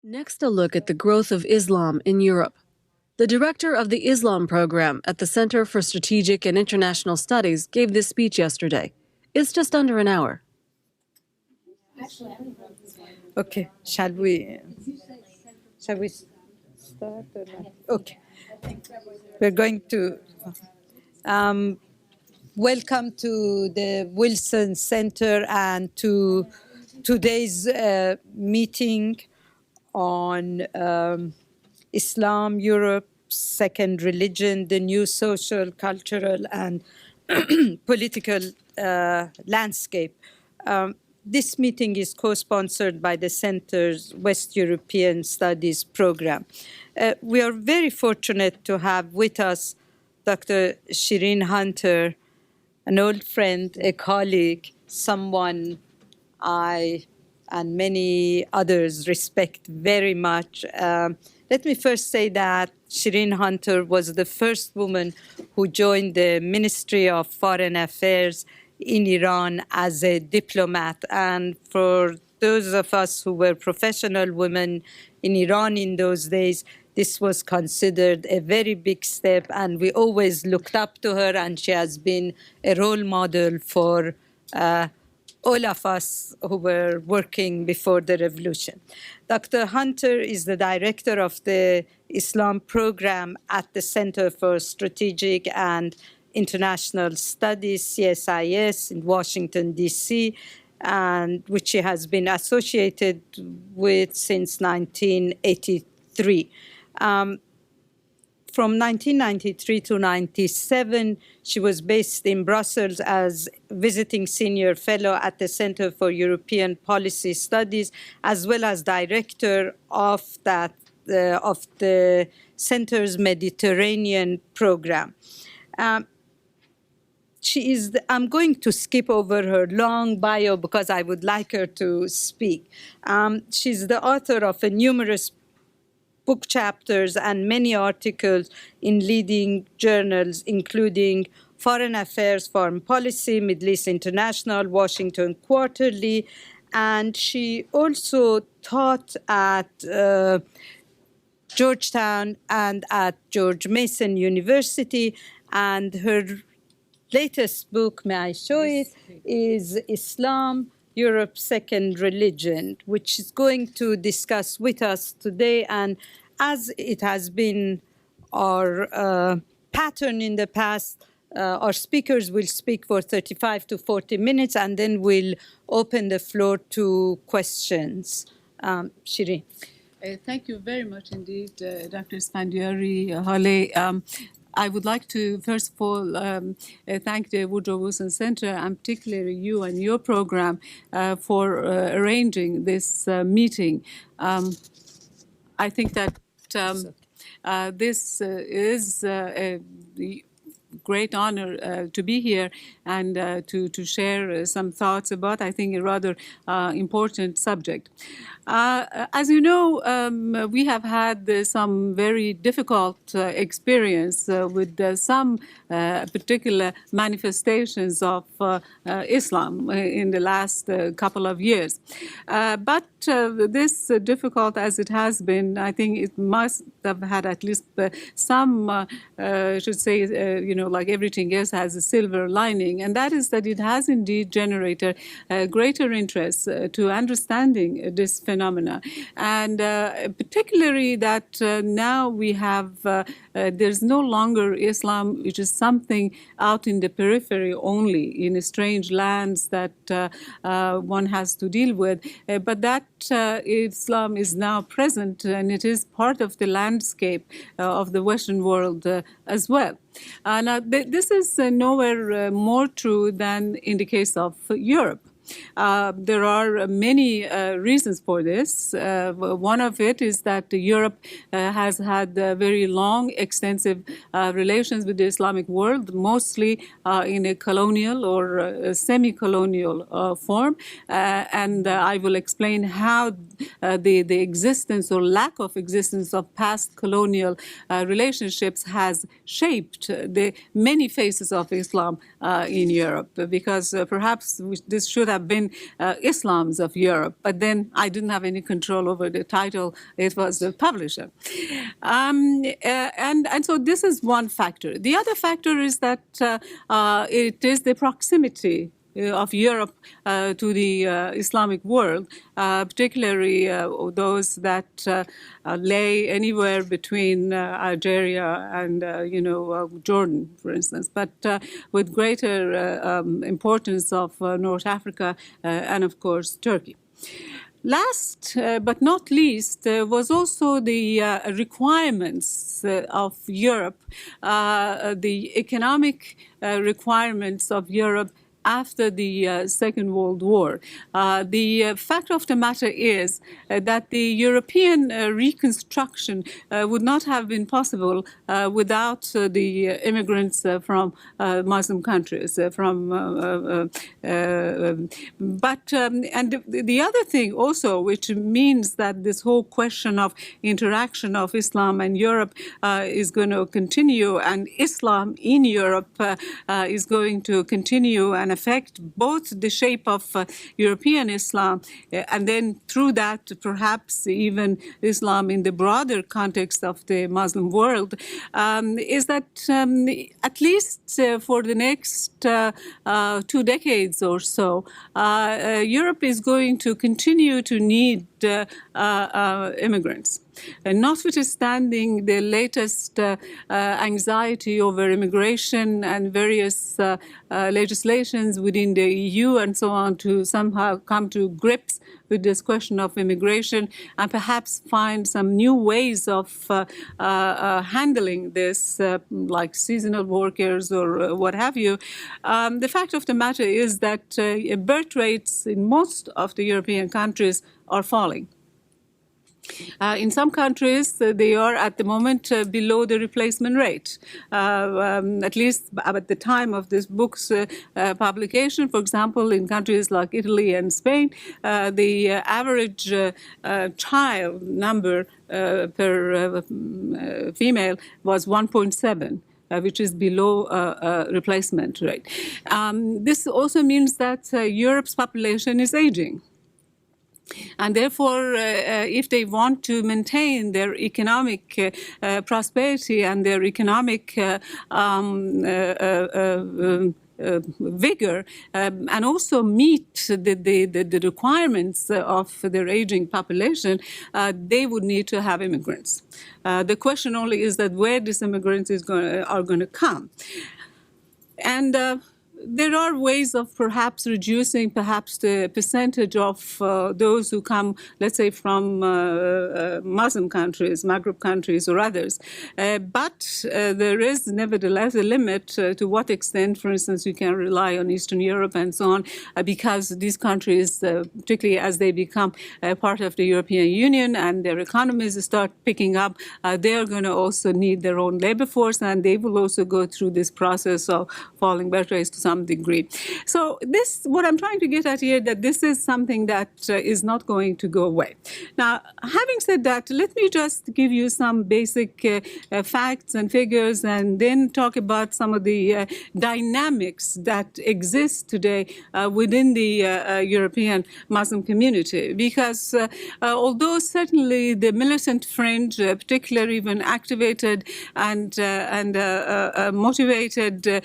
Next, a look at the growth of Islam in Europe. The director of the Islam program at the Center for Strategic and International Studies gave this speech yesterday. It's just under an hour. Okay, shall we start or not? Okay, we're going to welcome to the Wilson Center and to today's meeting on Islam, Europe, second religion, the new social, cultural, and political landscape. This meeting is co-sponsored by the Center's West European Studies program. We are very fortunate to have with us Dr. Shireen Hunter, an old friend, a colleague, someone I and many others respect very much. Let me first say that Shireen Hunter was the first woman who joined the Ministry of Foreign Affairs in Iran as a diplomat. And for those of us who were professional women in Iran in those days, this was considered a very big step, and we always looked up to her, and she has been a role model for all of us who were working before the revolution. Dr. Hunter is the director of the Islam program at the Center for Strategic and International Studies, CSIS, in Washington, D.C., and which she has been associated with since 1983. From 1993 to 1997, she was based in Brussels as visiting senior fellow at the Center for European Policy Studies, as well as director of the Center's Mediterranean program. I'm going to skip over her long bio because I would like her to speak. She's the author of numerous book chapters and many articles in leading journals, including Foreign Affairs, Foreign Policy, Middle East International, Washington Quarterly, and she also taught at Georgetown and at George Mason University, and her latest book, may I show it, is Islam, Europe's Second Religion, which is going to discuss with us today. And as it has been our pattern in the past, our speakers will speak for 35 to 40 minutes, and then we'll open the floor to questions. Shireen. Thank you very much indeed, Dr. Esfandiari, Haleh. I would like to, first of all, thank the Woodrow Wilson Center, and particularly you and your program, for arranging this meeting. I think that this is a great honor to be here and to share some thoughts about, I think, a rather important subject. As you know, we have had some very difficult experience with some particular manifestations of Islam in the last couple of years. But this difficult as it has been, I think it must have had at least some, I should say, like everything else has a silver lining, and that is that it has indeed generated greater interest to understanding this phenomena, and particularly that now we have, there's no longer Islam, which is something out in the periphery only, in strange lands that one has to deal with, but that Islam is now present, and it is part of the landscape of the Western world as well. Now, this is nowhere more true than in the case of Europe. There are many reasons for this. One of it is that Europe has had very long, extensive relations with the Islamic world, mostly in a colonial or semi-colonial form. And I will explain how the existence or lack of existence of past colonial relationships has shaped the many faces of Islam in Europe, because perhaps this should have have been Islams of Europe, but then I didn't have any control over the title. It was the publisher. And so this is one factor. The other factor is that it is the proximity of Europe to the Islamic world, particularly those that lay anywhere between Algeria and, Jordan, for instance, but with greater importance of North Africa and, of course, Turkey. Last but not least was also the requirements of Europe, the economic requirements of Europe after the Second World War. The fact of the matter is that the European reconstruction would not have been possible without the immigrants from Muslim countries. And the other thing also, which means that this whole question of interaction of Islam and Europe is going to continue, and Islam in Europe is going to continue and affect both the shape of European Islam and then through that perhaps even Islam in the broader context of the Muslim world, is that at least for the next 2 decades or so, Europe is going to continue to need immigrants. And notwithstanding the latest anxiety over immigration and various legislations within the EU and so on to somehow come to grips with this question of immigration and perhaps find some new ways of handling this, like seasonal workers or what have you. The fact of the matter is that birth rates in most of the European countries are falling. In some countries, they are at the moment below the replacement rate. At least at the time of this book's publication, for example, in countries like Italy and Spain, the average child number per female was 1.7. Which is below replacement rate. This also means that Europe's population is aging. And therefore, if they want to maintain their economic prosperity and their economic vigor and also meet the requirements of their aging population, they would need to have immigrants. The question only is that where these immigrants are going to come. And there are ways of perhaps reducing perhaps the percentage of those who come, let's say, from Muslim countries, Maghreb countries or others. But there is nevertheless a limit to what extent, for instance, you can rely on Eastern Europe and so on, because these countries, particularly as they become part of the European Union and their economies start picking up, they are going to also need their own labor force, and they will also go through this process of falling birth rates to some degree. So this, what I'm trying to get at here, that this is something that is not going to go away. Now, having said that, let me just give you some basic facts and figures and then talk about some of the dynamics that exist today within the European Muslim community. Because although certainly the militant fringe, particularly even activated and motivated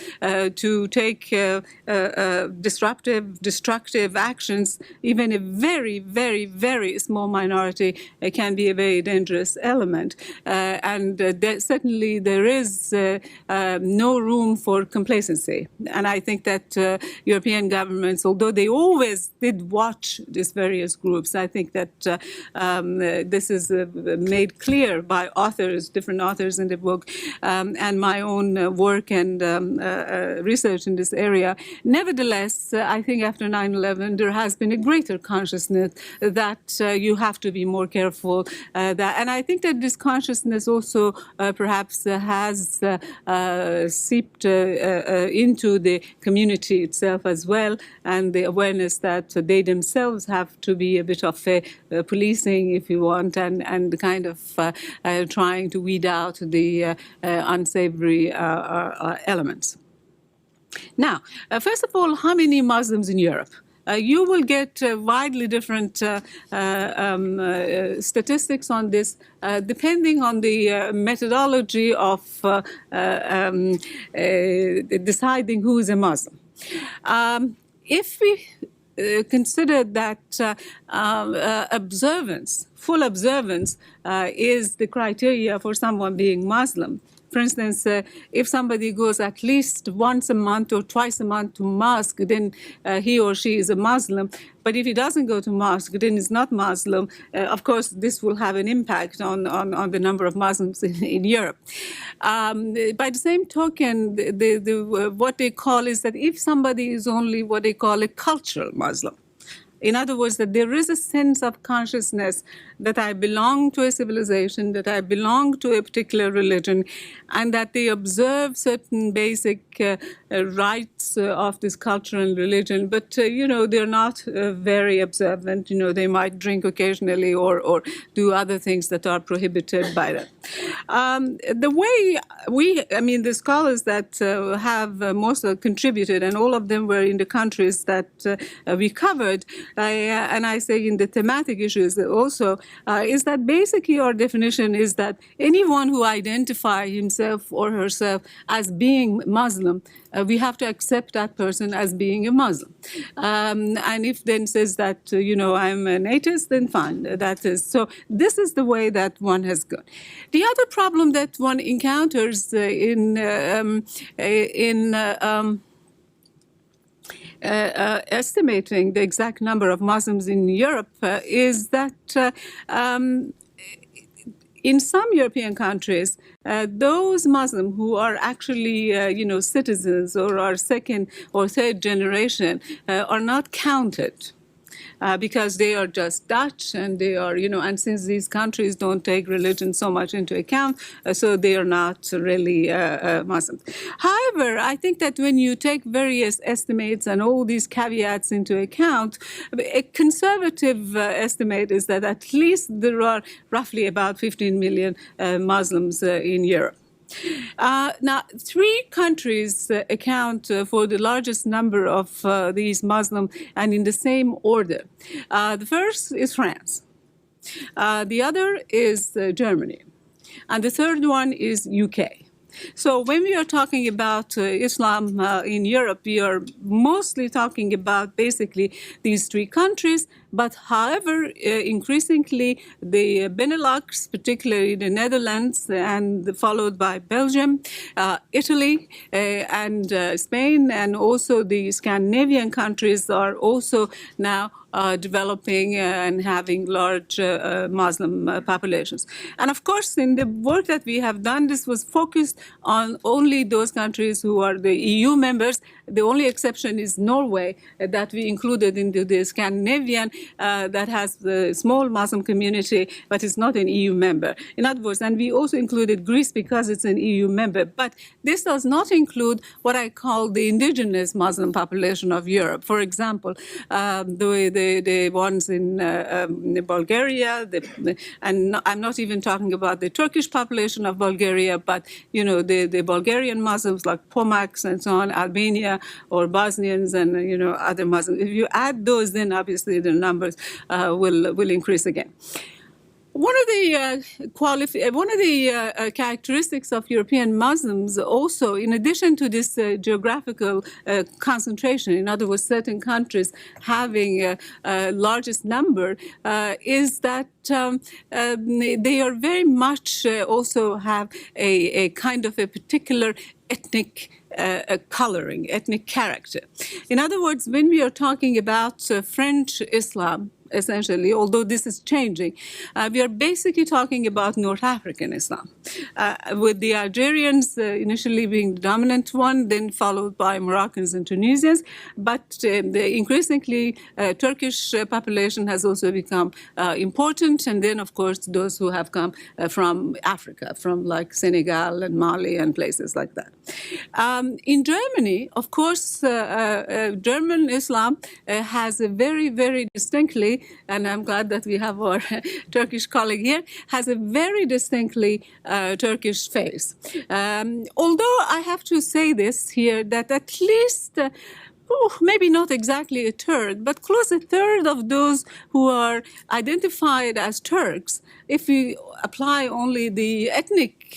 to take destructive actions, even a very, very, very small minority can be a very dangerous element. And certainly there is no room for complacency. And I think that European governments, although they always did watch these various groups, I think that this is made clear by authors, different authors in the book, and my own work and research in this area. Nevertheless, I think after 9/11, there has been a greater consciousness that you have to be more careful. And I think that this consciousness also perhaps has seeped into the community itself as well, and the awareness that they themselves have to be a bit of a policing, if you want, and kind of trying to weed out the unsavory elements. Now, first of all, how many Muslims in Europe? you will get widely different statistics on this, depending on the methodology of deciding who is a Muslim. If we consider that full observance is the criteria for someone being Muslim. For instance, if somebody goes at least once a month or twice a month to mosque, then he or she is a Muslim. But if he doesn't go to mosque, then he's not Muslim. Of course, this will have an impact on the number of Muslims in Europe. By the same token, what they call is that if somebody is only what they call a cultural Muslim, in other words, that there is a sense of consciousness that I belong to a civilization, that I belong to a particular religion, and that they observe certain basic rights of this culture and religion. But, they're not very observant. They might drink occasionally or do other things that are prohibited by that. The way the scholars that have most contributed, and all of them were in the countries that we covered, and I say in the thematic issues also, is that basically our definition is that anyone who identifies himself or herself as being Muslim, we have to accept that person as being a Muslim. And if then says that, I'm an atheist, then fine. That is. So this is the way that one has gone. The other problem that one encounters estimating the exact number of Muslims in Europe is that in some European countries, those Muslims who are actually, citizens or are second or third generation are not counted. Because they are just Dutch, and they are, and since these countries don't take religion so much into account, so they are not really Muslims. However, I think that when you take various estimates and all these caveats into account, a conservative estimate is that at least there are roughly about 15 million Muslims in Europe. Now, 3 countries account for the largest number of these Muslims, and in the same order. The first is France. The other is Germany. And the third one is UK. So when we are talking about Islam in Europe, we are mostly talking about basically these 3 countries. But however, increasingly, the Benelux, particularly the Netherlands, and followed by Belgium, Italy, and Spain, and also the Scandinavian countries are also now developing and having large Muslim populations. And of course, in the work that we have done, this was focused on only those countries who are the EU members. The only exception is Norway, that we included into the Scandinavian, that has the small Muslim community, but is not an EU member. In other words, and we also included Greece because it's an EU member. But this does not include what I call the indigenous Muslim population of Europe. For example, the ones in Bulgaria, and I'm not even talking about the Turkish population of Bulgaria, but the Bulgarian Muslims like Pomaks and so on, Albania, or Bosnians and other Muslims. If you add those, then obviously the numbers will increase again. One of the characteristics of European Muslims also, in addition to this geographical concentration, in other words, certain countries having largest number, is that they are very much also have a kind of a particular ethnic coloring, ethnic character. In other words, when we are talking about French Islam, essentially, although this is changing, we are basically talking about North African Islam, with the Algerians initially being the dominant one, then followed by Moroccans and Tunisians. But the increasingly Turkish population has also become important, and then, of course, those who have come from Africa, from like Senegal and Mali and places like that. In Germany, of course, German Islam has a very, very distinctly, and I'm glad that we have our Turkish colleague here, has a very distinctly Turkish face. Although I have to say this here, that at least maybe not exactly a third, but close a third of those who are identified as Turks, if we apply only the ethnic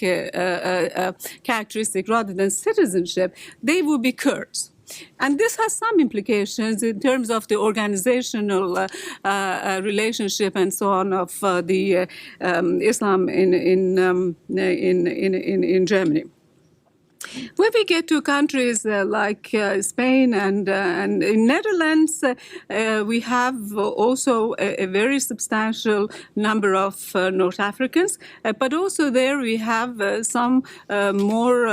characteristic rather than citizenship, they would be Kurds. And this has some implications in terms of the organizational relationship and so on of the Islam in Germany. When we get to countries like Spain and in Netherlands, we have also a very substantial number of North Africans, but also there we have some more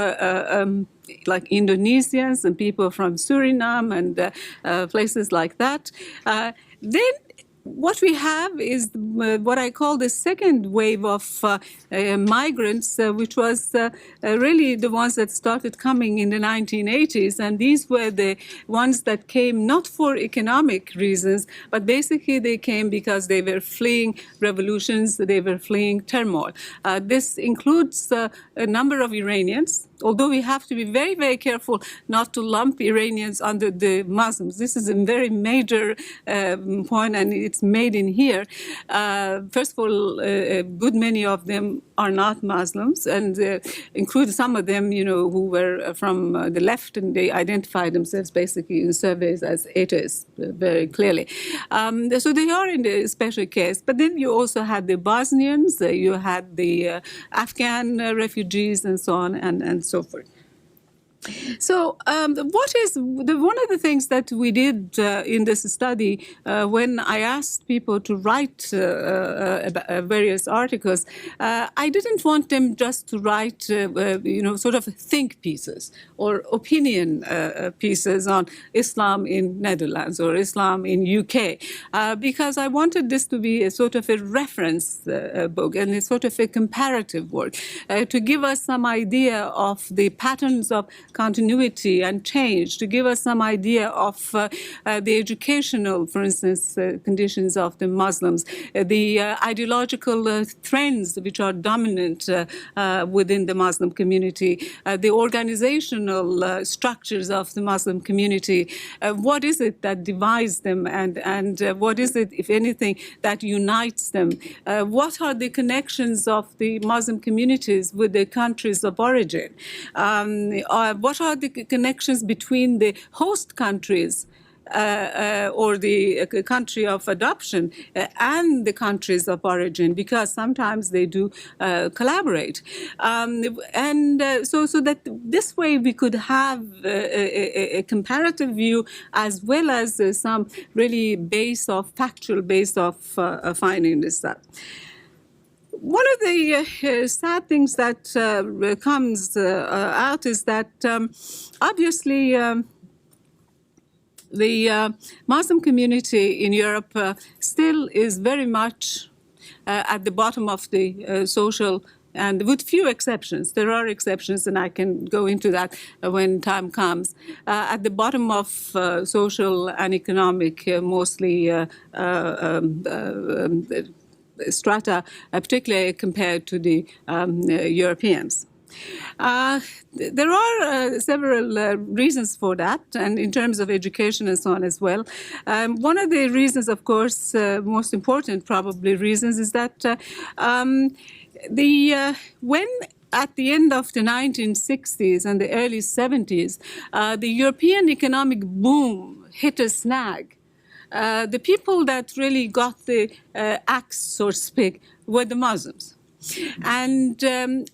like Indonesians and people from Suriname and places like that. Then what we have is what I call the second wave of migrants, which was really the ones that started coming in the 1980s. And these were the ones that came not for economic reasons, but basically they came because they were fleeing revolutions, they were fleeing turmoil. This includes a number of Iranians, although we have to be very, very careful not to lump Iranians under the Muslims. This is a very major point, and it's made in here. First of all, a good many of them are not Muslims, and include some of them, who were from the left, and they identified themselves basically in surveys as atheists, very clearly. So they are in the special case. But then you also had the Bosnians, you had the Afghan refugees, and so on, and so forth. So what is one of the things that we did in this study when I asked people to write various articles, I didn't want them just to write, sort of think pieces or opinion pieces on Islam in Netherlands or Islam in UK, because I wanted this to be a sort of a reference book and a sort of a comparative work to give us some idea of the patterns of continuity and change, to give us some idea of the educational, for instance, conditions of the Muslims, the ideological trends which are dominant within the Muslim community, the organizational structures of the Muslim community. What is it that divides them, and what is it, if anything, that unites them? What are the connections of the Muslim communities with the countries of origin? What are the connections between the host countries or the country of adoption and the countries of origin, because sometimes they do collaborate. So that this way we could have a comparative view as well as some really factual base of finding this stuff. One of the sad things that comes out is that obviously the Muslim community in Europe still is very much at the bottom of the social, and with few exceptions. There are exceptions, and I can go into that when time comes. At the bottom of social and economic, mostly strata, particularly compared to the Europeans. There are several reasons for that, and in terms of education and so on as well. One of the reasons, of course, most important probably reasons, is that when at the end of the 1960s and the early 70s, the European economic boom hit a snag. The people that really got the axe, so to speak, were the Muslims. And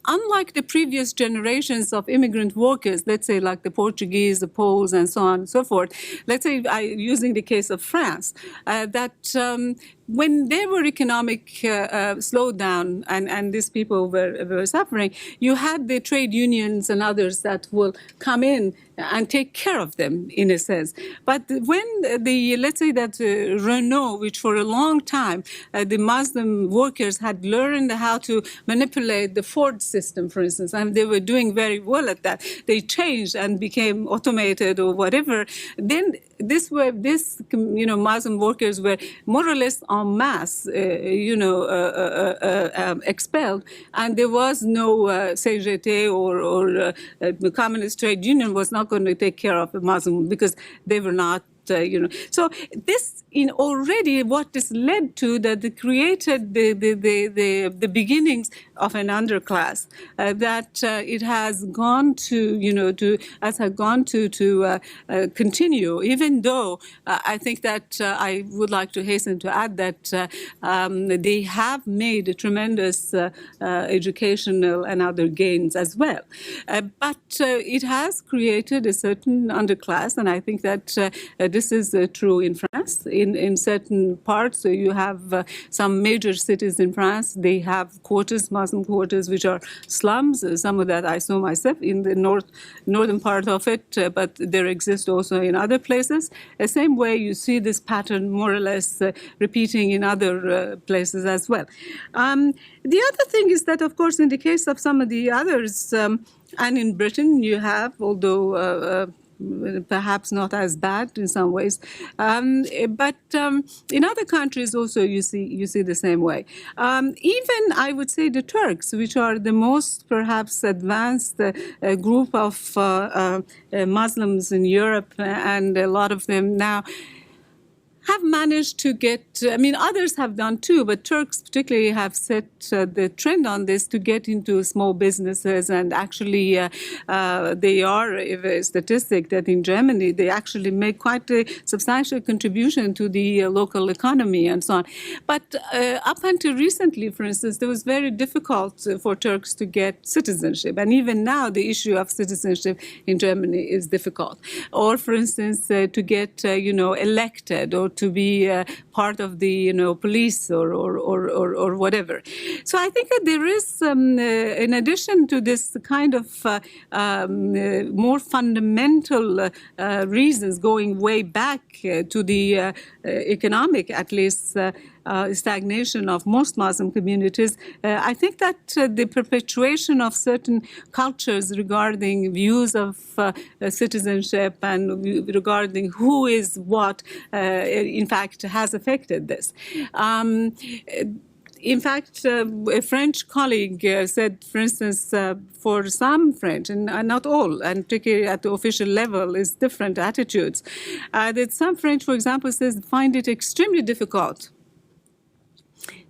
unlike the previous generations of immigrant workers, let's say like the Portuguese, the Poles, and so on and so forth, let's say using the case of France, that when there were economic slowdown and these people were suffering, you had the trade unions and others that will come in and take care of them, in a sense. But when let's say that Renault, which for a long time the Muslim workers had learned how to manipulate the Ford system, for instance, and they were doing very well at that, they changed and became automated or whatever, then Muslim workers were more or less en masse, expelled, and there was no CGT or the Communist Trade Union was not going to take care of the Muslim because they were not. So this in already what this led to that they created the beginnings of an underclass that it has gone to continue. Even though I think that I would like to hasten to add that they have made a tremendous educational and other gains as well, but it has created a certain underclass, and I think that. This is true in France. In certain parts, you have some major cities in France. They have quarters, Muslim quarters, which are slums. Some of that I saw myself in the northern part of it, but there exist also in other places. The same way you see this pattern more or less repeating in other places as well. The other thing is that, of course, in the case of some of the others, and in Britain you have, although perhaps not as bad in some ways, but in other countries also you see the same way. Even I would say the Turks, which are the most perhaps advanced group of Muslims in Europe, and a lot of them now have managed to get, others have done too, but Turks particularly have set the trend on this to get into small businesses. And actually, they are a statistic that in Germany, they actually make quite a substantial contribution to the local economy and so on. But up until recently, for instance, it was very difficult for Turks to get citizenship. And even now, the issue of citizenship in Germany is difficult. Or, for instance, to get, elected or to be part of the police or whatever. So I think that there is, in addition to this kind of more fundamental reasons going way back to the economic, at least, stagnation of most Muslim communities, I think that the perpetuation of certain cultures regarding views of citizenship and regarding who is what, in fact, has affected this. In fact, a French colleague said, for instance, for some French, and not all, and particularly at the official level, is different attitudes, that some French, for example, find it extremely difficult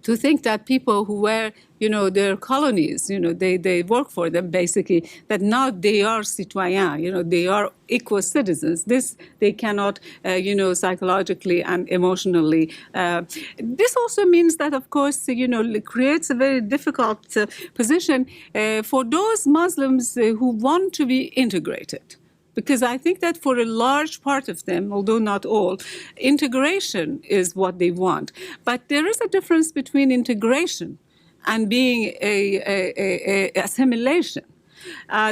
to think that people who were, their colonies, they work for them basically, that now they are citoyens, they are equal citizens. This they cannot, psychologically and emotionally. This also means that, of course, creates a very difficult position for those Muslims who want to be integrated. Because I think that for a large part of them, although not all, integration is what they want. But there is a difference between integration and being a assimilation.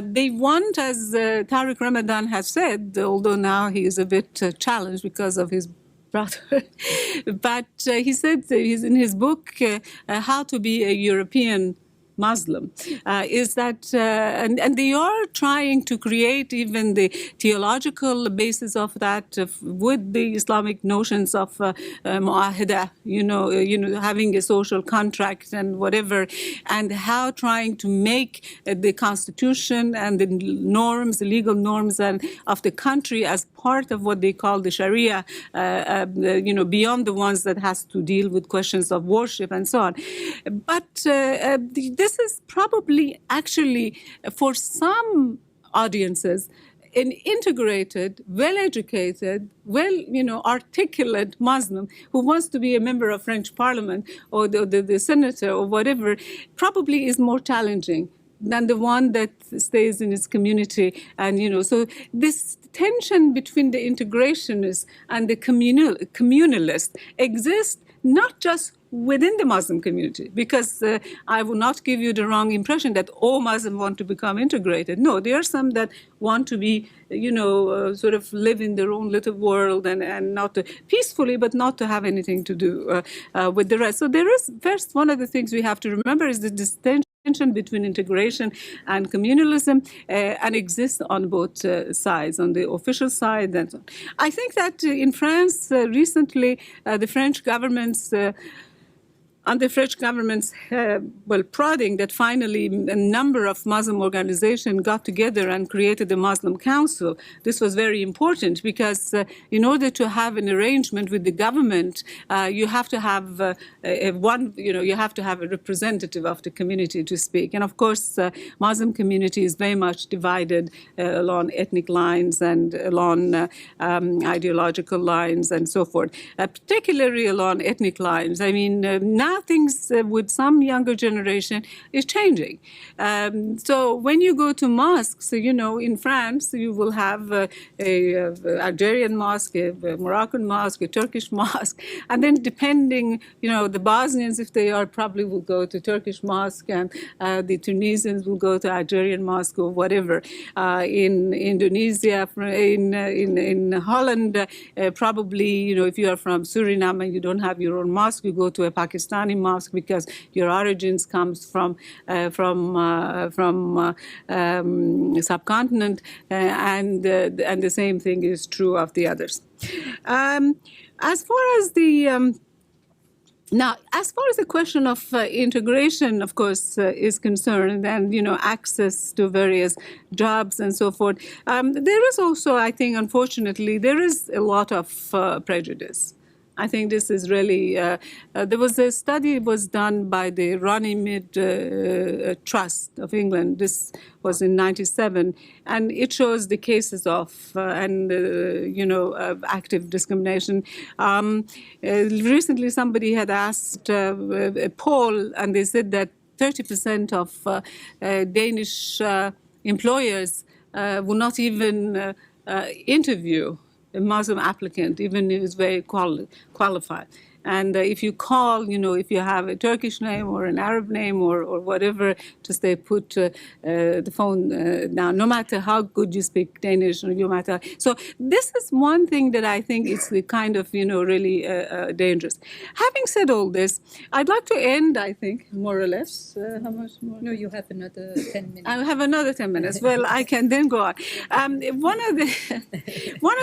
They want, as Tariq Ramadan has said, although now he is a bit challenged because of his brother, but he said in his book, How to be a European Muslim, is that, and they are trying to create even the theological basis of that with the Islamic notions of mu'ahada, having a social contract and whatever, and how trying to make the constitution and the norms, the legal norms and of the country as part of what they call the Sharia, beyond the ones that has to deal with questions of worship and so on. But this is probably actually for some audiences an integrated, well-educated, articulate Muslim who wants to be a member of French Parliament or the senator or whatever probably is more challenging than the one that stays in its community. And, so this tension between the integrationists and the communalists exists not just within the Muslim community, because I will not give you the wrong impression that all Muslims want to become integrated. No, there are some that want to be, sort of live in their own little world and not to, peacefully, but not to have anything to do with the rest. So there is, first, one of the things we have to remember is the distinction tension between integration and communalism and exists on both sides, on the official side and so on. I think that in France recently, the French government's prodding that finally a number of Muslim organizations got together and created the Muslim Council. This was very important because in order to have an arrangement with the government, you have to have you have to have a representative of the community to speak. And of course, Muslim community is very much divided along ethnic lines and along ideological lines and so forth, particularly along ethnic lines. I mean, now things with some younger generation is changing. So when you go to mosques, in France, you will have a Algerian mosque, a Moroccan mosque, a Turkish mosque, and then depending, the Bosnians, if they are, probably will go to Turkish mosque, and the Tunisians will go to Algerian mosque or whatever. In Indonesia, in Holland, probably, if you are from Suriname and you don't have your own mosque, you go to a Pakistani mosque because your origins comes from subcontinent, and the same thing is true of the others. As far as the question of integration, of course, is concerned, and access to various jobs and so forth, there is also, I think, unfortunately, there is a lot of prejudice. I think this is really, there was a study was done by the Runnymede Trust of England. This was in '97, and it shows the cases of active discrimination. Recently, somebody had asked a poll, and they said that 30% of Danish employers will not even interview a Muslim applicant, even if it's very qualified. And if you call, if you have a Turkish name or an Arab name or whatever, just they put the phone down, no matter how good you speak Danish, or no matter. So this is one thing that I think is kind of, really dangerous. Having said all this, I'd like to end, I think, more or less. How much more? No, you have another 10 minutes. I have another 10 minutes. Well, I can then go on. One of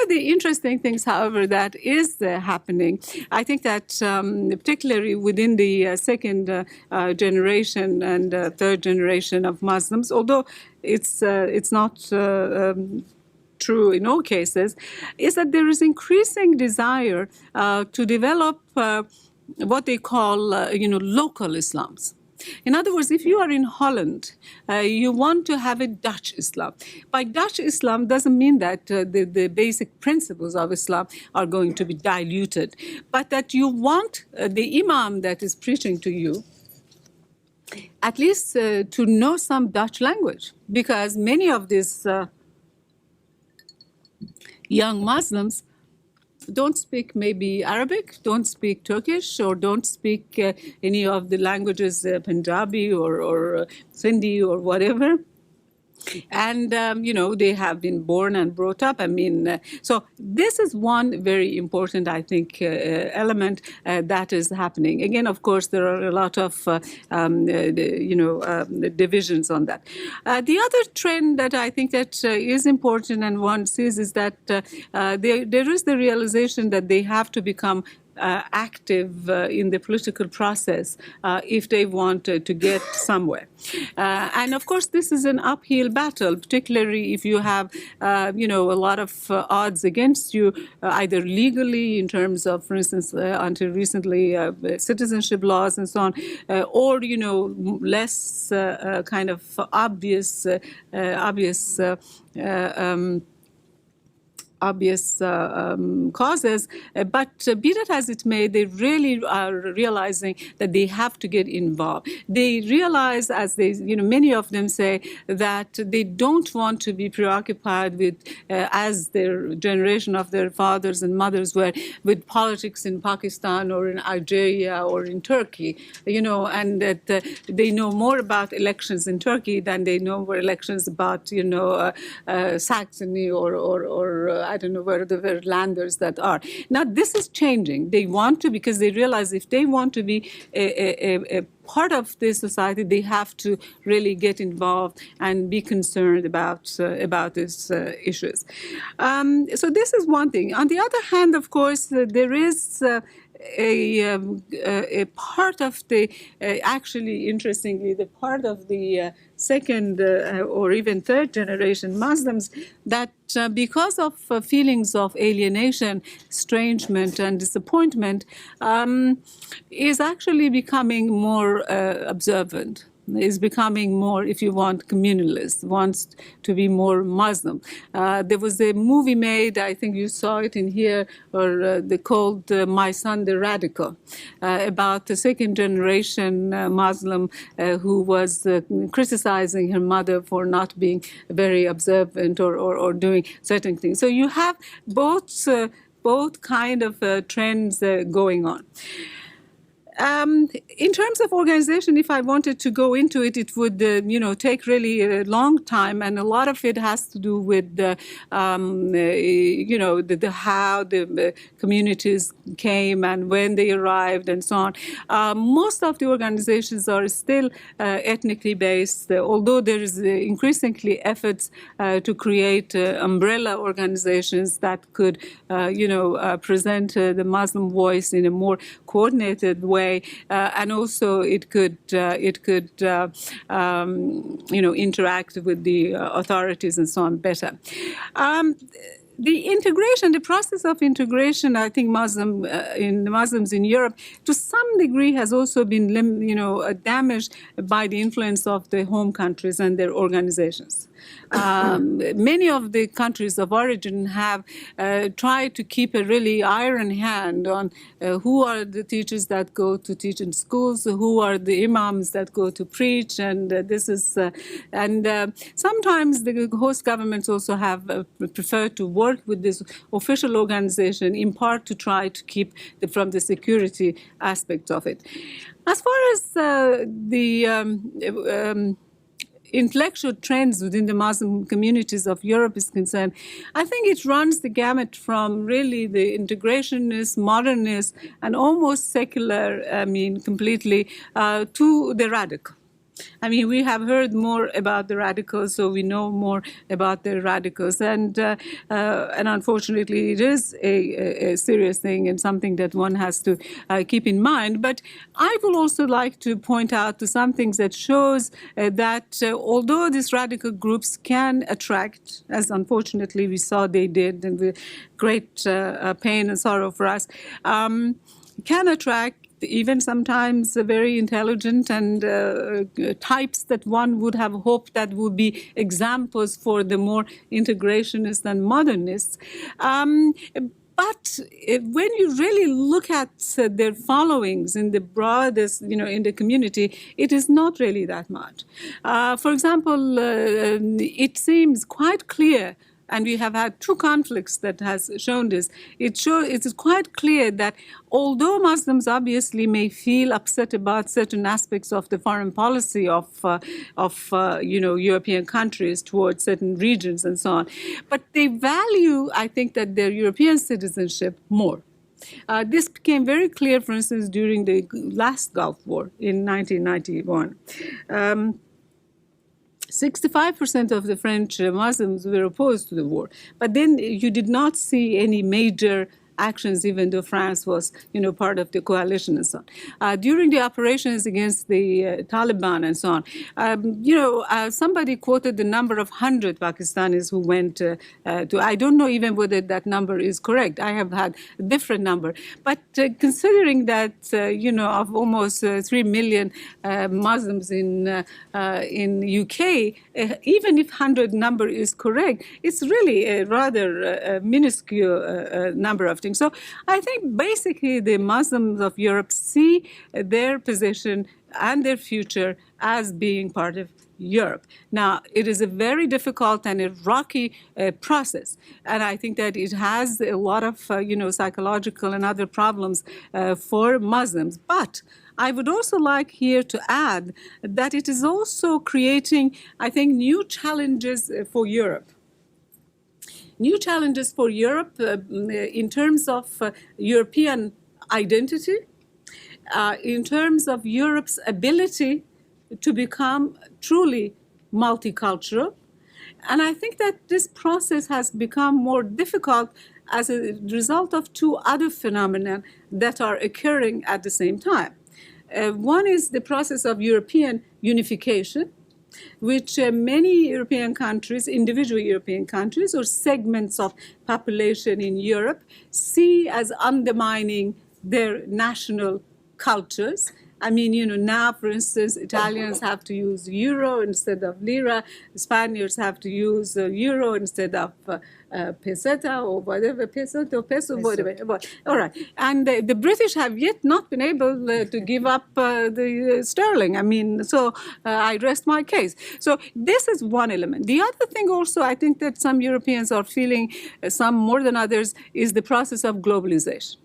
the interesting things, however, that is happening, I think that particularly within the second generation and third generation of Muslims, although it's not true in all cases, is that there is increasing desire to develop what they call, local Islams. In other words, if you are in Holland, you want to have a Dutch Islam. By Dutch Islam doesn't mean that the basic principles of Islam are going to be diluted, but that you want the imam that is preaching to you at least to know some Dutch language, because many of these young Muslims don't speak maybe Arabic, don't speak Turkish, or don't speak any of the languages, Punjabi or Sindhi or whatever. And, they have been born and brought up. I mean, so this is one very important, I think, element that is happening. Again, of course, there are a lot of, divisions on that. The other trend that I think that is important and one sees is that there is the realization that they have to become active in the political process if they want to get somewhere. And of course, this is an uphill battle, particularly if you have, a lot of odds against you, either legally in terms of, for instance, until recently, citizenship laws and so on, or, less kind of obvious causes, but be that as it may, they really are realizing that they have to get involved. They realize, as they, many of them say, that they don't want to be preoccupied with, as their generation of their fathers and mothers were, with politics in Pakistan or in Algeria or in Turkey, and that they know more about elections in Turkey than they know elections about, Saxony or I don't know where the landers that are. Now, this is changing. They want to, because they realize if they want to be a part of the society, they have to really get involved and be concerned about these issues. So this is one thing. On the other hand, of course, there is a part of the, actually, interestingly, the part of the second or even third generation Muslims that because of feelings of alienation, estrangement, and disappointment, is actually becoming more observant, is becoming more, if you want, communalist, wants to be more Muslim. There was a movie made, I think you saw it in here, or they called My Son the Radical, about the second generation Muslim who was criticizing her mother for not being very observant or doing certain things. So you have both kind of trends going on. In terms of organization, if I wanted to go into it, it would, take really a long time, and a lot of it has to do with, how the communities came and when they arrived and so on. Most of the organizations are still ethnically based, although there is increasingly efforts to create umbrella organizations that could, present the Muslim voice in a more coordinated way. And also it could interact with the authorities and so on better. The integration, the process of integration, I think Muslims in Europe, to some degree, has also been, damaged by the influence of the home countries and their organizations. Many of the countries of origin have tried to keep a really iron hand on who are the teachers that go to teach in schools, who are the imams that go to preach, and sometimes the host governments also have preferred to work with this official organization, in part to try to keep from the security aspect of it. As far as the intellectual trends within the Muslim communities of Europe is concerned, I think it runs the gamut from really the integrationist, modernist, and almost secular, completely, to the radical. We have heard more about the radicals, so we know more about the radicals. And unfortunately, it is a serious thing and something that one has to keep in mind. But I will also like to point out to some things that shows that although these radical groups can attract, as unfortunately we saw they did, and with great pain and sorrow for us, can attract even sometimes very intelligent and types that one would have hoped that would be examples for the more integrationists and modernists. But when you really look at their followings in the broadest, in the community, it is not really that much. For example, it seems quite clear, and we have had two conflicts that has shown this. It is quite clear that although Muslims obviously may feel upset about certain aspects of the foreign policy of European countries towards certain regions and so on, but they value, I think, that their European citizenship more. This became very clear, for instance, during the last Gulf War in 1991. 65% of the French Muslims were opposed to the war. But then you did not see any major actions, even though France was, part of the coalition and so on. During the operations against the Taliban and so on, somebody quoted the number of 100 Pakistanis who went to, I don't know even whether that number is correct. I have had a different number. But considering that, of almost 3 million Muslims in UK, even if 100 number is correct, it's really a rather minuscule number of things. So I think basically the Muslims of Europe see their position and their future as being part of Europe. Now, it is a very difficult and a rocky process, and I think that it has a lot of, psychological and other problems for Muslims. But I would also like here to add that it is also creating, I think, new challenges for Europe. New challenges for Europe in terms of European identity, in terms of Europe's ability to become truly multicultural. And I think that this process has become more difficult as a result of two other phenomena that are occurring at the same time. One is the process of European unification, which many European countries, individual European countries, or segments of population in Europe see as undermining their national cultures. I mean, now, for instance, Italians have to use euro instead of lira. Spaniards have to use euro instead of peseta or whatever, peso, whatever. All right. And the British have yet not been able to give up the sterling. I mean, so I rest my case. So this is one element. The other thing also, I think that some Europeans are feeling, some more than others, is the process of globalization.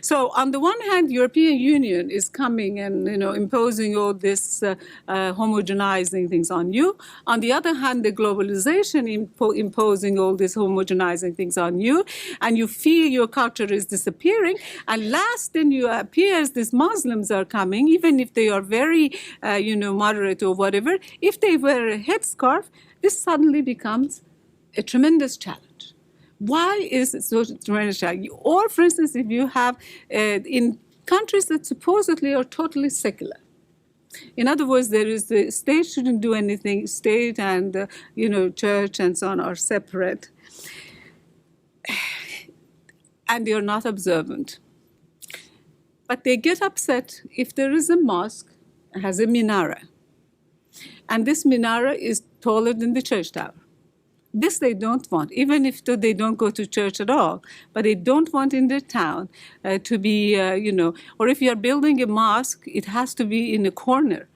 So on the one hand, European Union is coming and imposing all this homogenizing things on you. On the other hand, the globalization imposing all this homogenizing things on you, and you feel your culture is disappearing. And last in you appears, these Muslims are coming, even if they are very moderate or whatever. If they wear a headscarf, this suddenly becomes a tremendous challenge. Why is it so tremendous? Or, for instance, if you have in countries that supposedly are totally secular. In other words, there is the state shouldn't do anything. State and church and so on are separate, and they are not observant. But they get upset if there is a mosque that has a minareh, and this minareh is taller than the church tower. This they don't want, even if they don't go to church at all, but they don't want in their town to be, or if you're building a mosque, it has to be in a corner.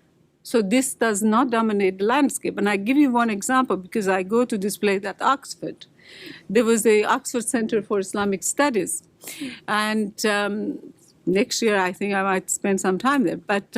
So this does not dominate the landscape. And I give you one example because I go to this place at Oxford. There was the Oxford Center for Islamic Studies. And next year, I think I might spend some time there. But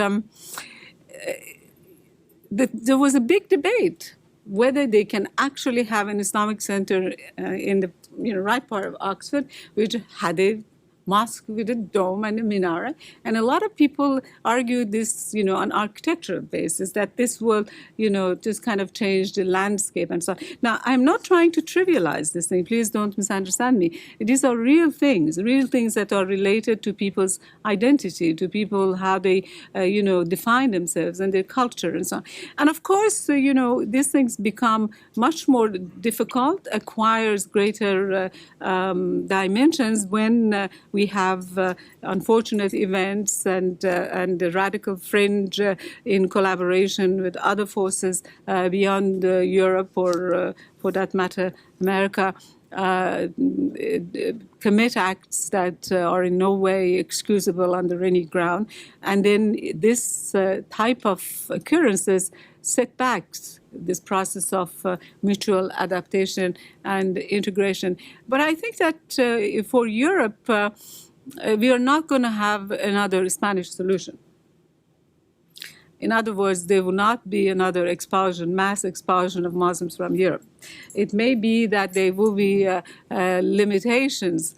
there was a big debate whether they can actually have an Islamic center in the right part of Oxford, which had a mosque with a dome and a minareh. And a lot of people argued this, on architectural basis, that this will, just kind of change the landscape and so on. Now, I'm not trying to trivialize this thing. Please don't misunderstand me. These are real things that are related to people's identity, to people, how they, define themselves and their culture and so on. And of course, these things become much more difficult, acquires greater dimensions when we have unfortunate events and the radical fringe in collaboration with other forces beyond Europe or, for that matter, America, commit acts that are in no way excusable under any ground. And then this type of occurrences set back this process of mutual adaptation and integration. But I think that for Europe, we are not going to have another Spanish solution. In other words, there will not be another expulsion, mass expulsion of Muslims from Europe. It may be that there will be limitations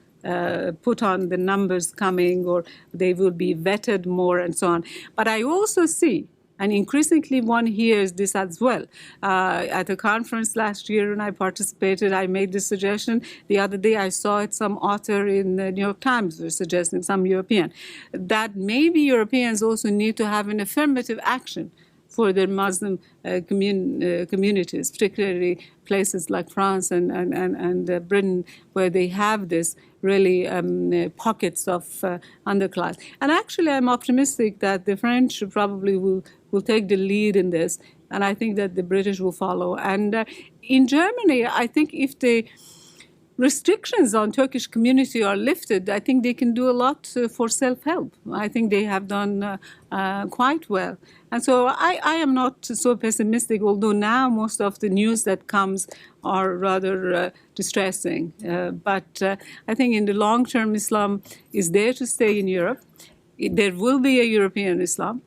put on the numbers coming, or they will be vetted more and so on. But I also see, and increasingly one hears this as well. At a conference last year when I participated, I made this suggestion. The other day I saw it, some author in the New York Times was suggesting, some European, that maybe Europeans also need to have an affirmative action for their Muslim communities, particularly places like France and Britain, where they have this really pockets of underclass. And actually, I'm optimistic that the French probably will take the lead in this, and I think that the British will follow. And in Germany, I think if the restrictions on Turkish community are lifted, I think they can do a lot for self-help. I think they have done quite well. And so I am not so pessimistic, although now most of the news that comes are rather distressing. But I think in the long term, Islam is there to stay in Europe. There will be a European Islam,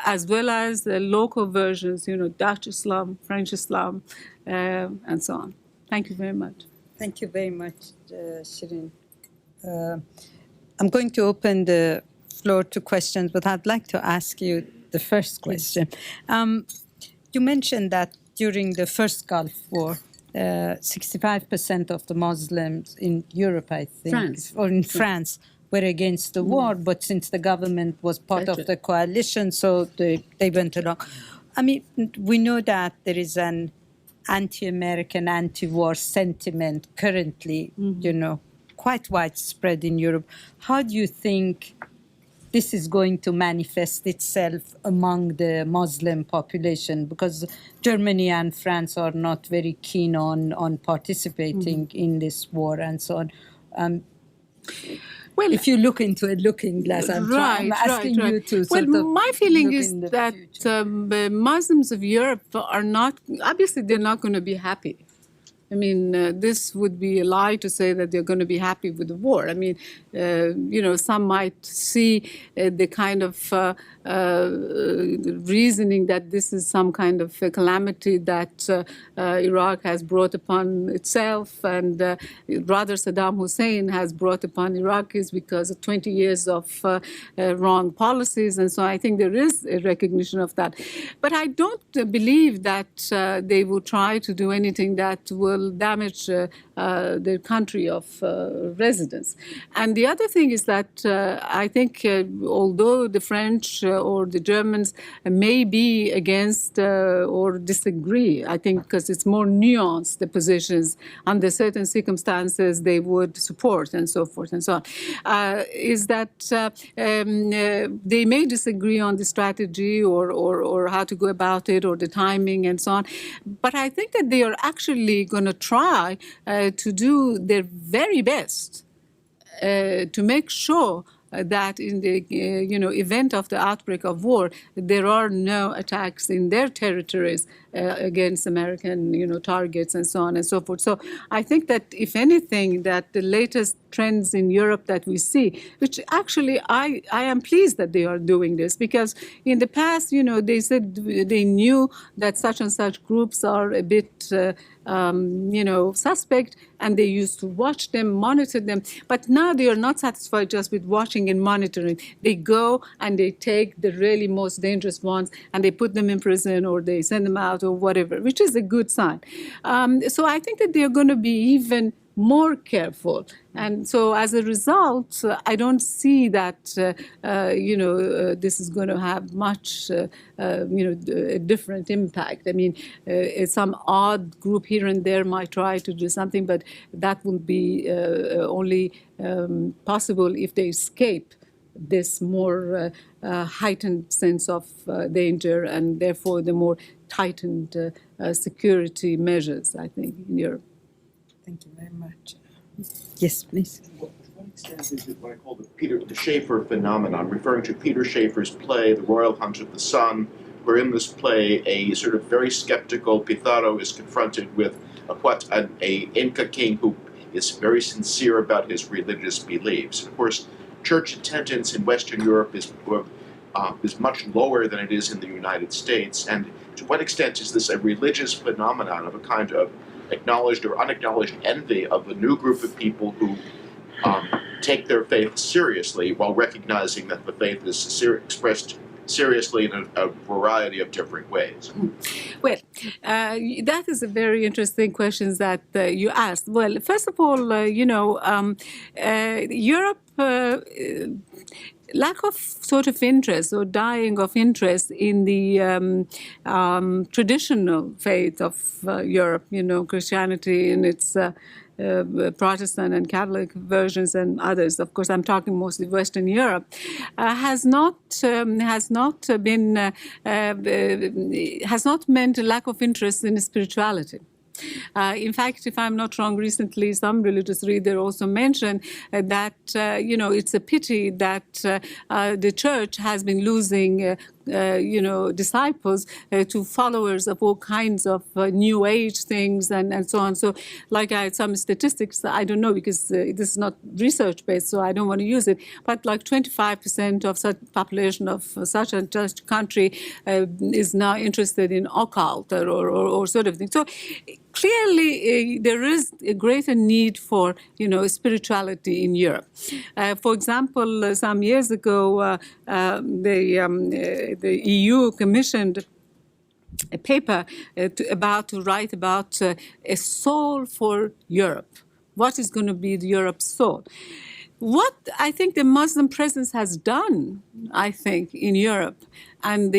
as well as the local versions, Dutch Islam, French Islam, and so on. Thank you very much. Thank you very much, Shireen. I'm going to open the floor to questions, but I'd like to ask you the first question. You mentioned that during the first Gulf War, 65% of the Muslims in Europe, I think, or in France, were against the war, but since the government was part of the coalition, so they went along. I mean, we know that there is an anti-American, anti-war sentiment currently, quite widespread in Europe. How do you think this is going to manifest itself among the Muslim population? Because Germany and France are not very keen on participating in this war and so on. Well, if you look into a looking glass, I'm asking you to sort of my feeling look is in the that future. Muslims of Europe are not, obviously they're not going to be happy. I mean, this would be a lie to say that they're going to be happy with the war. I mean, some might see the kind of reasoning that this is some kind of a calamity that Iraq has brought upon itself, and rather Saddam Hussein has brought upon Iraqis because of 20 years of wrong policies. And so I think there is a recognition of that. But I don't believe that they will try to do anything that will damage their country of residence. And the other thing is that I think although the French or the Germans may be against or disagree, I think because it's more nuanced, the positions under certain circumstances they would support and so forth and so on, is that they may disagree on the strategy or how to go about it or the timing and so on. But I think that they are actually going to try to do their very best to make sure that in the event of the outbreak of war, there are no attacks in their territories against American targets and so on and so forth. So I think that if anything, that the latest trends in Europe that we see, which actually I am pleased that they are doing this, because in the past, they said they knew that such and such groups are a bit suspect, and they used to watch them, monitor them. But now they are not satisfied just with watching and monitoring. They go and they take the really most dangerous ones and they put them in prison or they send them out or whatever, which is a good sign. So I think that they are going to be even more careful. And so as a result, I don't see that, this is going to have much, a different impact. I mean, some odd group here and there might try to do something, but that will be only possible if they escape this more heightened sense of danger and therefore the more tightened security measures, I think, in Europe. Thank you very much. Yes, please. To what extent is it what I call the Schaeffer phenomenon, referring to Peter Schaeffer's play, The Royal Hunt of the Sun, where in this play a sort of very skeptical Pizarro is confronted with an Inca king who is very sincere about his religious beliefs. And of course, church attendance in Western Europe is much lower than it is in the United States. And to what extent is this a religious phenomenon of a kind of acknowledged or unacknowledged envy of a new group of people who take their faith seriously while recognizing that the faith is expressed seriously in a variety of different ways? Well, that is a very interesting question that you asked. Well, first of all, Europe, lack of sort of interest or dying of interest in the traditional faith of Europe, Christianity in its Protestant and Catholic versions and others. Of course, I'm talking mostly Western Europe. Has not meant a lack of interest in spirituality. In fact, if I'm not wrong, recently some religious reader also mentioned that, it's a pity that the church has been losing disciples to followers of all kinds of new age things and so on. So like I had some statistics, I don't know because this is not research based, so I don't want to use it, but like 25% of such population of such and such country is now interested in occult or sort of thing. So clearly, there is a greater need for, spirituality in Europe. For example, some years ago, the EU commissioned a paper to write about a soul for Europe. What is going to be Europe's soul? What I think the Muslim presence has done, I think, in Europe, and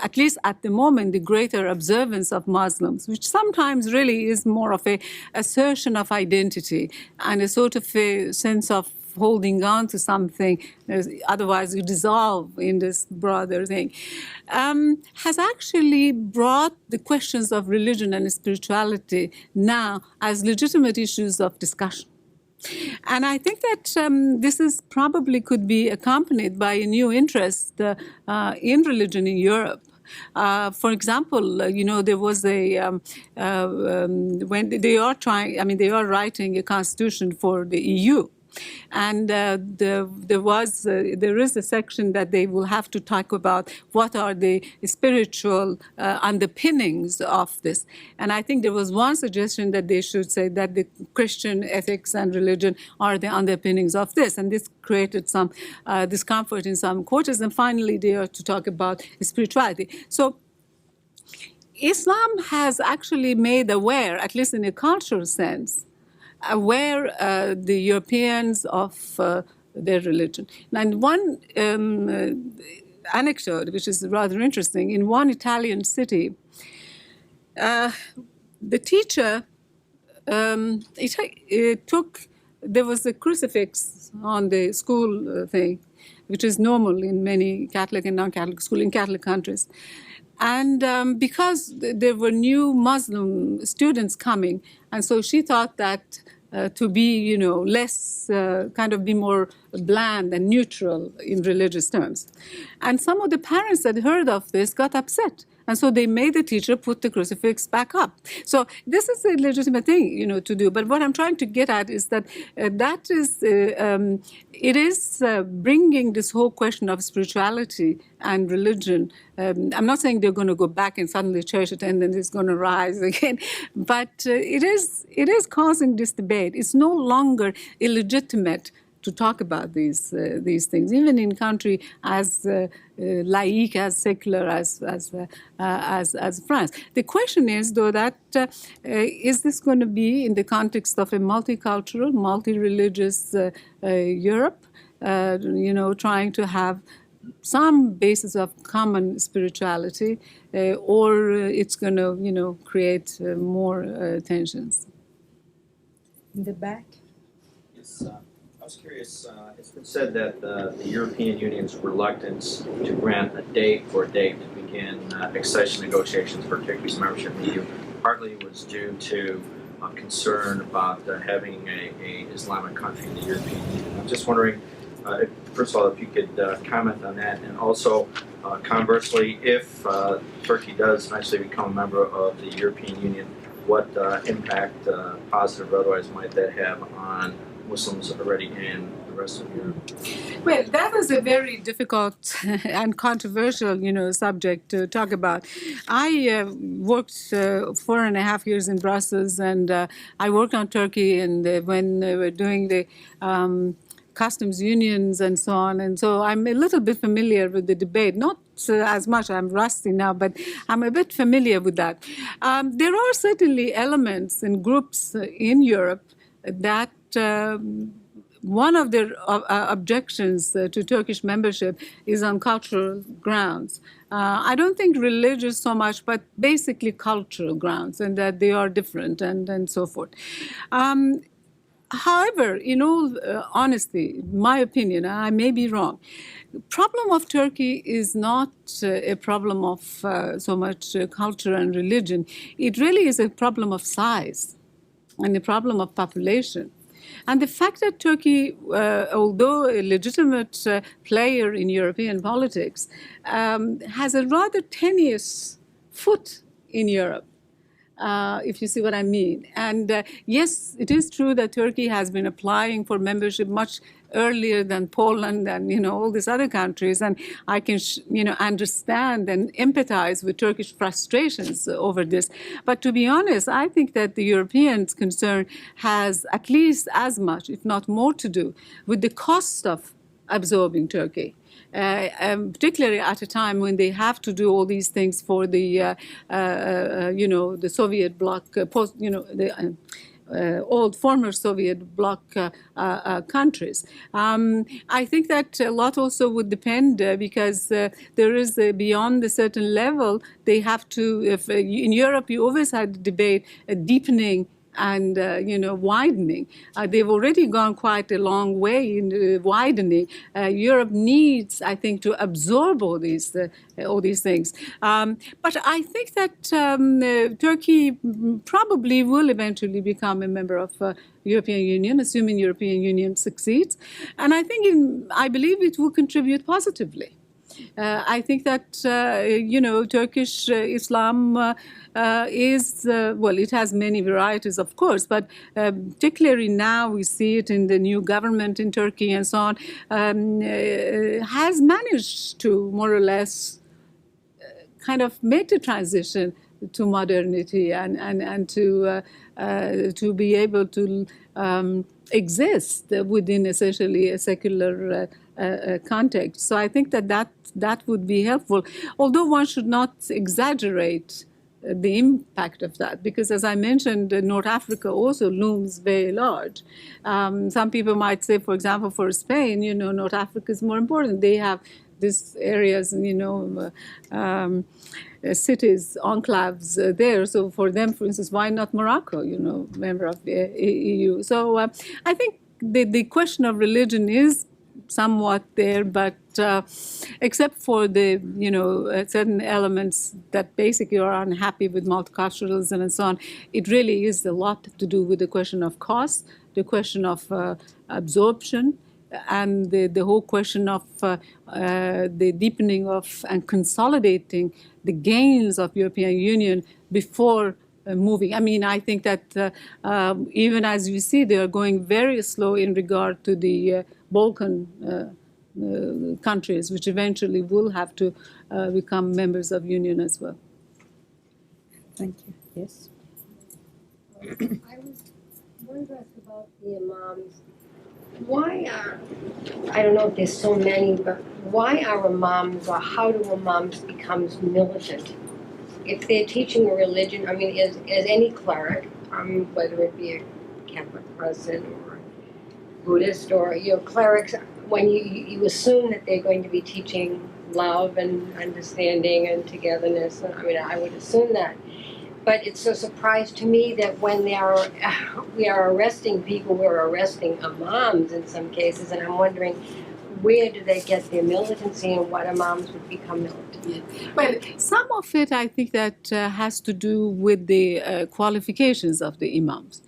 at least at the moment, the greater observance of Muslims, which sometimes really is more of a assertion of identity and a sort of a sense of holding on to something, otherwise you dissolve in this broader thing, has actually brought the questions of religion and spirituality now as legitimate issues of discussion. And I think that this is probably could be accompanied by a new interest in religion in Europe. For example, there was when they are they are writing a constitution for the EU. And there is a section that they will have to talk about what are the spiritual underpinnings of this. And I think there was one suggestion that they should say that the Christian ethics and religion are the underpinnings of this. And this created some discomfort in some quarters. And finally, they are to talk about spirituality. So Islam has actually made aware, at least in a cultural sense, aware the Europeans of their religion. And one anecdote, which is rather interesting, in one Italian city, the teacher, there was a crucifix on the school thing, which is normal in many Catholic and non-Catholic schools in Catholic countries. And because there were new Muslim students coming, and so she thought that to be, less, kind of be more bland and neutral in religious terms. And some of the parents that heard of this got upset. And so they made the teacher put the crucifix back up. So this is a legitimate thing, to do. But what I'm trying to get at is that it is bringing this whole question of spirituality and religion. I'm not saying they're going to go back and suddenly church attendance is going to rise again, but it is causing this debate. It's no longer illegitimate to talk about these things, even in country as laïque, as secular as France. The question is, though, that is this going to be in the context of a multicultural, multi-religious Europe, trying to have some basis of common spirituality, or it's going to, create more tensions. In the back. Yes. I was curious, it's been said that the European Union's reluctance to grant a date to begin accession negotiations for Turkey's membership in the EU partly was due to concern about having a Islamic country in the European Union. I'm just wondering, first of all, if you could comment on that, and also conversely, if Turkey does eventually become a member of the European Union, what impact, positive or otherwise, might that have on Muslims already in the rest of Europe? Well, that was a very difficult and controversial, subject to talk about. I worked 4.5 years in Brussels, and I worked on Turkey, and when they were doing the customs unions and so on. And so I'm a little bit familiar with the debate, not as much, I'm rusty now, but I'm a bit familiar with that. There are certainly elements and groups in Europe that one of their objections to Turkish membership is on cultural grounds. I don't think religious so much, but basically cultural grounds, and that they are different and so forth. However, in all honesty, my opinion, I may be wrong, the problem of Turkey is not a problem of so much culture and religion. It really is a problem of size and a problem of population. And the fact that Turkey, although a legitimate player in European politics, has a rather tenuous foot in Europe, if you see what I mean. And yes, it is true that Turkey has been applying for membership much earlier than Poland and, all these other countries. And I can, understand and empathize with Turkish frustrations over this. But to be honest, I think that the Europeans' concern has at least as much, if not more, to do with the cost of absorbing Turkey. Particularly at a time when they have to do all these things for the, the Soviet bloc, old former Soviet bloc countries. I think that a lot also would depend because there is beyond a certain level, they have to, in Europe, you always had a debate, a deepening and widening. They've already gone quite a long way in widening. Europe needs, I think, to absorb all these things. But I think that Turkey probably will eventually become a member of European Union, assuming European Union succeeds. And I believe it will contribute positively. I think that, Turkish Islam is, it has many varieties, of course, but particularly now we see it in the new government in Turkey and so on, has managed to more or less kind of make the transition to modernity and to be able to exist within essentially a secular context. So I think that would be helpful, although one should not exaggerate the impact of that, because as I mentioned, North Africa also looms very large. Some people might say, for example, for Spain, North Africa is more important. They have these areas, cities, enclaves there. So for them, for instance, why not Morocco, member of the EU? So I think the question of religion is somewhat there, but except for the, certain elements that basically are unhappy with multiculturalism and so on, it really is a lot to do with the question of cost, the question of absorption, and the whole question of the deepening of and consolidating the gains of European Union before moving. I think that even as you see, they are going very slow in regard to the Balkan countries, which eventually will have to become members of Union as well. Thank you. Yes. I was wondering about the imams. Why I don't know if there's so many, but why are imams, or how do imams become militant? If they're teaching a religion, as any cleric, whether it be a Catholic person or Buddhist or clerics, when you assume that they're going to be teaching love and understanding and togetherness, I would assume that. But it's a surprise to me that when we are arresting people, we're arresting imams in some cases, and I'm wondering, where do they get their militancy and what imams would become militant? Yeah. Well, some of it I think that has to do with the qualifications of the imams.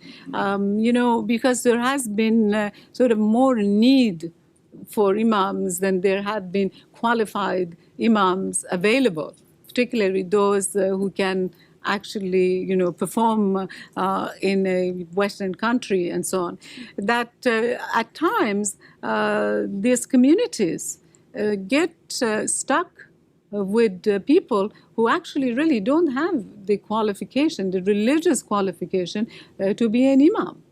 Because there has been sort of more need for imams than there have been qualified imams available, particularly those who can actually, perform in a Western country and so on. That at times these communities get stuck with people who actually really don't have the qualification, the religious qualification to be an imam.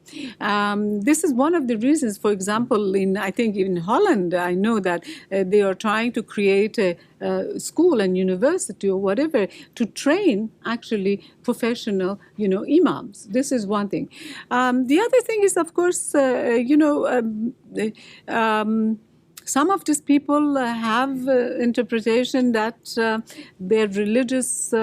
This is one of the reasons, for example, I think in Holland, I know that they are trying to create a school and university or whatever to train actually professional, imams. This is one thing. The other thing is, of course, some of these people have interpretation that their religious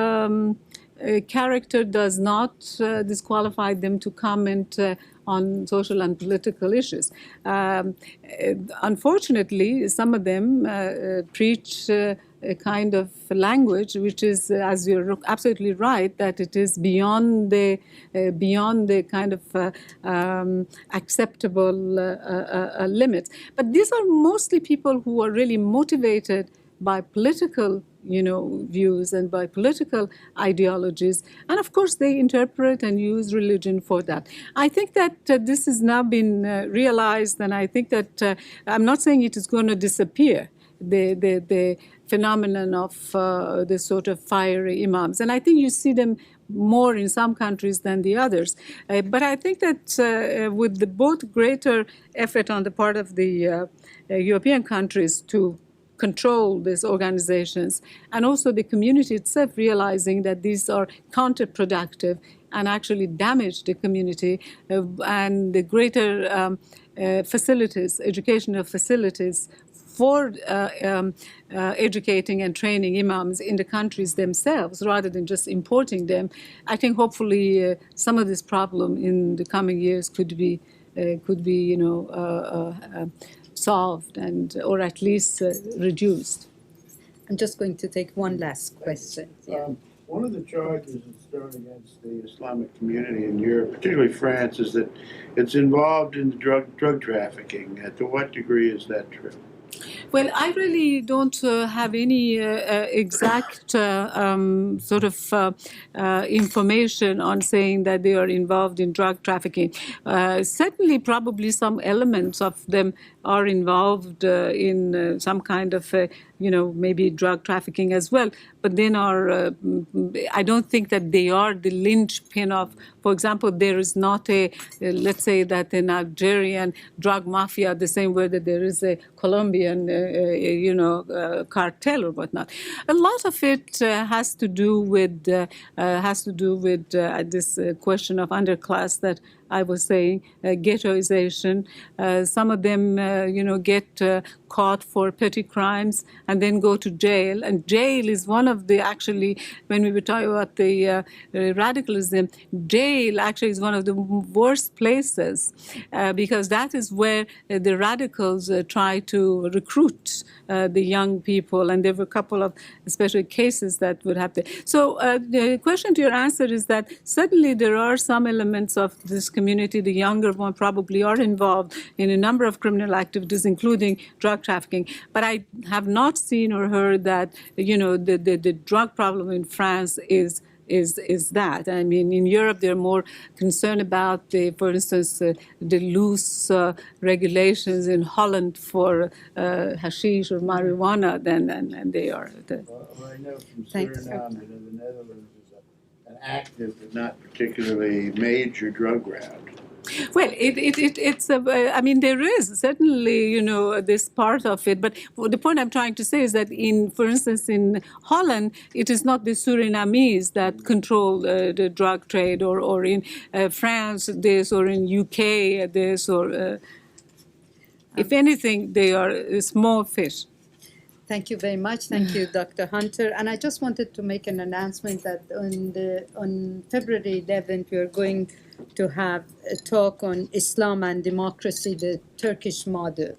character does not disqualify them to comment on social and political issues. Unfortunately, some of them preach a kind of language which is, as you're absolutely right, that it is beyond the kind of acceptable limits. But these are mostly people who are really motivated by political views and by political ideologies. And of course, they interpret and use religion for that. I think that this has now been realized, and I think that I'm not saying it is going to disappear, the phenomenon of the sort of fiery imams. And I think you see them more in some countries than the others. But I think that with the both greater effort on the part of the European countries to control these organizations, and also the community itself realizing that these are counterproductive and actually damage the community, and the greater facilities, educational facilities for educating and training imams in the countries themselves rather than just importing them. I think hopefully some of this problem in the coming years could be solved or at least reduced. I'm just going to take one last question. One of the charges that's thrown against the Islamic community in Europe, particularly France, is that it's involved in drug trafficking. To what degree is that true? Well, I really don't have any exact sort of information on saying that they are involved in drug trafficking. Certainly, probably some elements of them are involved in some kind of, maybe drug trafficking as well. But then I don't think that they are the linchpin of, for example, there is not let's say that an Algerian drug mafia the same way that there is a Colombian, cartel or whatnot. A lot of it has to do with this question of underclass that I was saying, ghettoization. Some of them, get caught for petty crimes and then go to jail. And jail is one of the, actually, when we were talking about the radicalism, jail actually is one of the worst places because that is where the radicals try to recruit the young people. And there were a couple of especially cases that would happen. So the question to your answer is that certainly there are some elements of this community, the younger one probably are involved in a number of criminal activities, including drug trafficking. But I have not seen or heard that, the drug problem in France is that. I mean, in Europe, they're more concerned about, for instance, the loose regulations in Holland for hashish or marijuana than they are. Well, I know from Suriname that the Netherlands is an active but not particularly major drug route. Well, I mean, there is certainly, this part of it. But the point I'm trying to say is that for instance, in Holland, it is not the Surinamese that control the drug trade, or in France this, or in UK this, or if anything, they are small fish. Thank you very much. Thank you, Dr. Hunter. And I just wanted to make an announcement that on February 11th, we are going to have a talk on Islam and democracy, the Turkish model,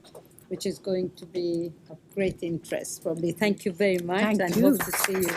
which is going to be of great interest, probably. Thank you very much, and hope to see you.